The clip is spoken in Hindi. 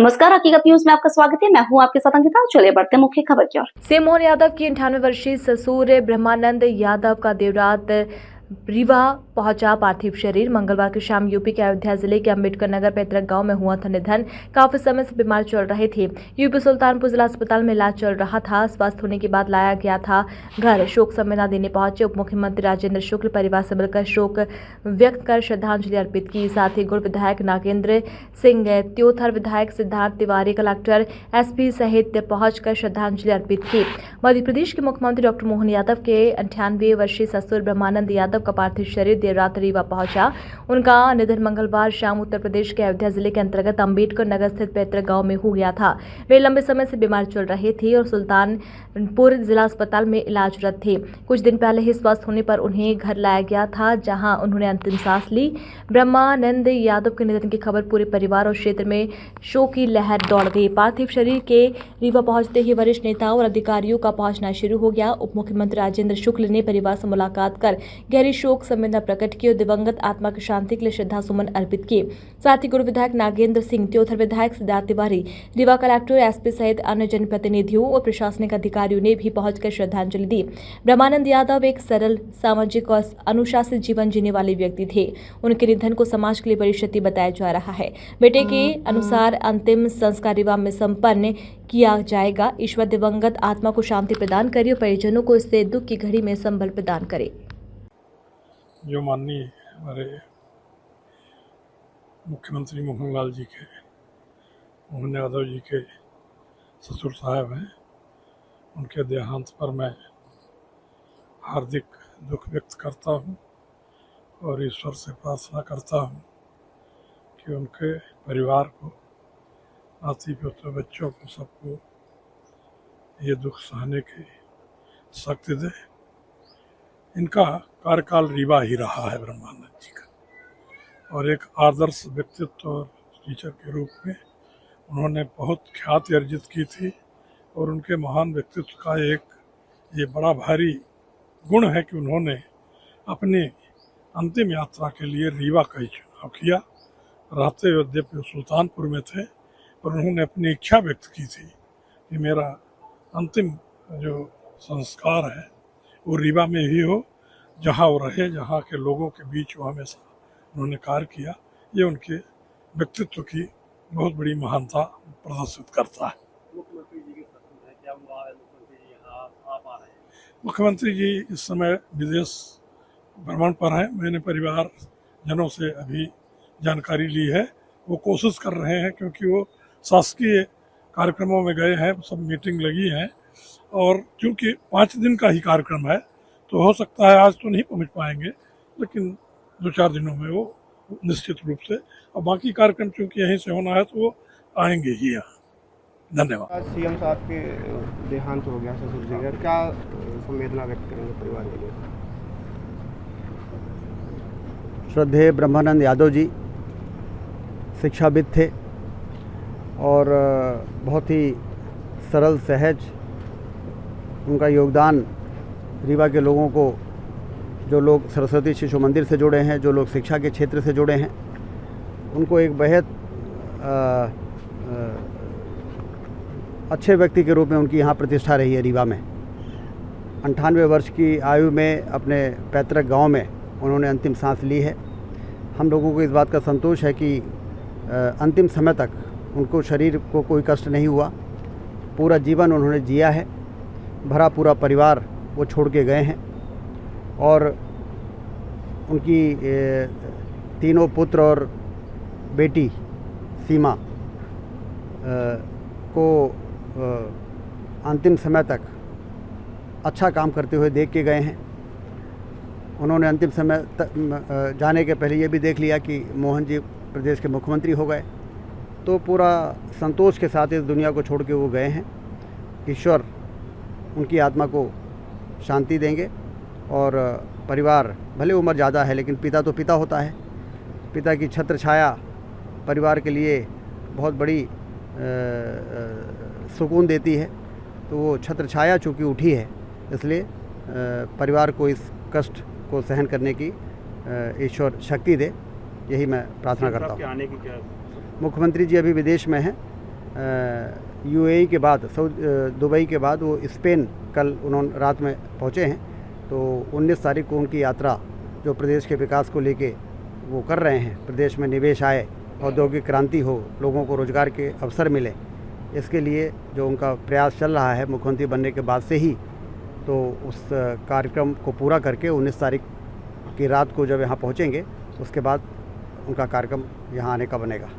नमस्कार, हकीकत न्यूज में आपका स्वागत है। मैं हूं आपके साथ अंकिता। चलिए बढ़ते मुख्य खबर की ओर। सीएम मोहन यादव की 98 वर्षीय ससुर ब्रह्मानंद यादव का देर रात रीवा पहुंचा पार्थिव शरीर। मंगलवार की शाम यूपी के अयोध्या जिले के अंबेडकर नगर पैतृक गांव में हुआ था निधन। काफी समय से बीमार चल रहे थे। यूपी सुल्तानपुर जिला अस्पताल में इलाज चल रहा था। स्वस्थ होने के बाद लाया गया था घर। शोक संवेदना देने पहुंचे उप मुख्यमंत्री राजेंद्र शुक्ल परिवार से मिलकर शोक व्यक्त कर श्रद्धांजलि अर्पित की। साथ ही गुड़ विधायक नागेंद्र सिंह, त्योथर विधायक सिद्धार्थ तिवारी, कलेक्टर एसपी सहित पहुंचकर श्रद्धांजलि अर्पित की। मध्य प्रदेश के मुख्यमंत्री डॉक्टर मोहन यादव के 98 वर्षीय ससुर ब्रह्मानंद यादव का पार्थिव शरीर देर रात रीवा पहुंचा। उनका निधन मंगलवार शाम उत्तर प्रदेश के अयोध्या जिले के अंतर्गत अंबेडकर नगर स्थित पैतृक गांव में हो गया था। वे लंबे समय से बीमार चल रहे थे और सुल्तानपुर जिला अस्पताल में इलाजरत थे। कुछ दिन पहले ही स्वस्थ होने पर उन्हें घर लाया गया था, जहां उन्होंने अंतिम सांस ली। ब्रह्मानंद यादव के निधन की खबर पूरे परिवार और क्षेत्र में शोक की लहर दौड़ गई। पार्थिव शरीर के रीवा पहुंचते ही वरिष्ठ नेताओं और अधिकारियों का पहुंचना शुरू हो गया। उप मुख्यमंत्री राजेंद्र शुक्ल ने परिवार से मुलाकात कर गहरी शोक संवेदना प्रकट की और दिवंगत आत्मा की शांति के लिए श्रद्धा सुमन अर्पित किए। साथ ही गुरु विधायक नागेंद्र सिंह, त्योथर विधायक सिद्धार्थ तिवारी, रीवा कलेक्टर एसपी सहित अन्य जनप्रतिनिधियों और प्रशासनिक अधिकारियों ने भी पहुंचकर श्रद्धांजलि दी। ब्रह्मानंद यादव एक सरल, सामाजिक और अनुशासित जीवन जीने वाले व्यक्ति थे। उनके निधन को समाज के लिए बड़ी क्षति बताया जा रहा है। बेटे के अनुसार अंतिम संस्कार रीवा में संपन्न किया जाएगा। ईश्वर दिवंगत आत्मा को शांति प्रदान करे और परिजनों को इससे दुख की घड़ी में संबल प्रदान करे। जो माननीय हमारे मुख्यमंत्री मोहन यादव जी के ससुर साहब हैं, उनके देहांत पर मैं हार्दिक दुख व्यक्त करता हूं और ईश्वर से प्रार्थना करता हूं कि उनके परिवार को, नाती पोते, बच्चों को, सबको ये दुख सहने की शक्ति दे। इनका कार्यकाल रीवा ही रहा है ब्रह्मानंद जी का, और एक आदर्श व्यक्तित्व और टीचर के रूप में उन्होंने बहुत ख्याति अर्जित की थी। और उनके महान व्यक्तित्व का एक ये बड़ा भारी गुण है कि उन्होंने अपनी अंतिम यात्रा के लिए रीवा का ही चुनाव किया। रहते हुए यद्यपि सुल्तानपुर में थे, पर उन्होंने अपनी इच्छा व्यक्त की थी कि मेरा अंतिम जो संस्कार है वो रीवा में ही हो, जहाँ वो रहे, जहाँ के लोगों के बीच वो हमेशा उन्होंने कार्य किया। ये उनके व्यक्तित्व की बहुत बड़ी महानता प्रदर्शित करता है। मुख्यमंत्री जी के ससुर हैं, क्या हुआ है? मुख्यमंत्री जी यहाँ आप आ रहे हैं? मुख्यमंत्री जी इस समय विदेश भ्रमण पर हैं। मैंने परिवार जनों से अभी जानकारी ली है। वो कोशिश कर रहे हैं, क्योंकि वो शासकीय कार्यक्रमों में गए हैं, सब मीटिंग लगी हैं, और क्योंकि 5 दिन का ही कार्यक्रम है तो हो सकता है आज तो नहीं पहुंच पाएंगे, लेकिन 2-4 दिनों में वो निश्चित रूप से, और बाकी कार्यक्रम चूंकि यहीं से होना है तो वो आएंगे ही यहाँ। धन्यवाद। आज सीएम साहब के देहांत हो गया ससुर जी का, क्या संवेदना व्यक्त करेंगे परिवार के लिए? श्रद्धेय ब्रह्मानंद यादव जी शिक्षाविद थे और बहुत ही सरल, सहज उनका योगदान रीवा के लोगों को, जो लोग सरस्वती शिशु मंदिर से जुड़े हैं, जो लोग शिक्षा के क्षेत्र से जुड़े हैं, उनको एक बेहद अच्छे व्यक्ति के रूप में उनकी यहाँ प्रतिष्ठा रही है रीवा में। 98 वर्ष की आयु में अपने पैतृक गांव में उन्होंने अंतिम सांस ली है। हम लोगों को इस बात का संतोष है कि अंतिम समय तक उनको शरीर को कोई कष्ट नहीं हुआ। पूरा जीवन उन्होंने जिया है। भरा पूरा परिवार वो छोड़ के गए हैं और उनकी 3 पुत्र और बेटी सीमा को अंतिम समय तक अच्छा काम करते हुए देख के गए हैं। उन्होंने अंतिम समय तक जाने के पहले ये भी देख लिया कि मोहन जी प्रदेश के मुख्यमंत्री हो गए, तो पूरा संतोष के साथ इस दुनिया को छोड़ के वो गए हैं। ईश्वर उनकी आत्मा को शांति देंगे और परिवार, भले उम्र ज़्यादा है लेकिन पिता तो पिता होता है। पिता की छत्र छाया परिवार के लिए बहुत बड़ी सुकून देती है, तो वो छत्र छाया चूँकि उठी है, इसलिए परिवार को इस कष्ट को सहन करने की ईश्वर शक्ति दे, यही मैं प्रार्थना करता हूँ। आने की क्या? मुख्यमंत्री जी अभी विदेश में हैं, यूएई के बाद दुबई के बाद वो स्पेन कल उन्होंने रात में पहुँचे हैं। तो 19 तारीख को उनकी यात्रा जो प्रदेश के विकास को लेके वो कर रहे हैं, प्रदेश में निवेश आए, औद्योगिक क्रांति हो, लोगों को रोज़गार के अवसर मिले, इसके लिए जो उनका प्रयास चल रहा है मुख्यमंत्री बनने के बाद से ही, तो उस कार्यक्रम को पूरा करके 19 तारीख की रात को जब यहाँ पहुँचेंगे उसके बाद उनका कार्यक्रम यहाँ आने का बनेगा।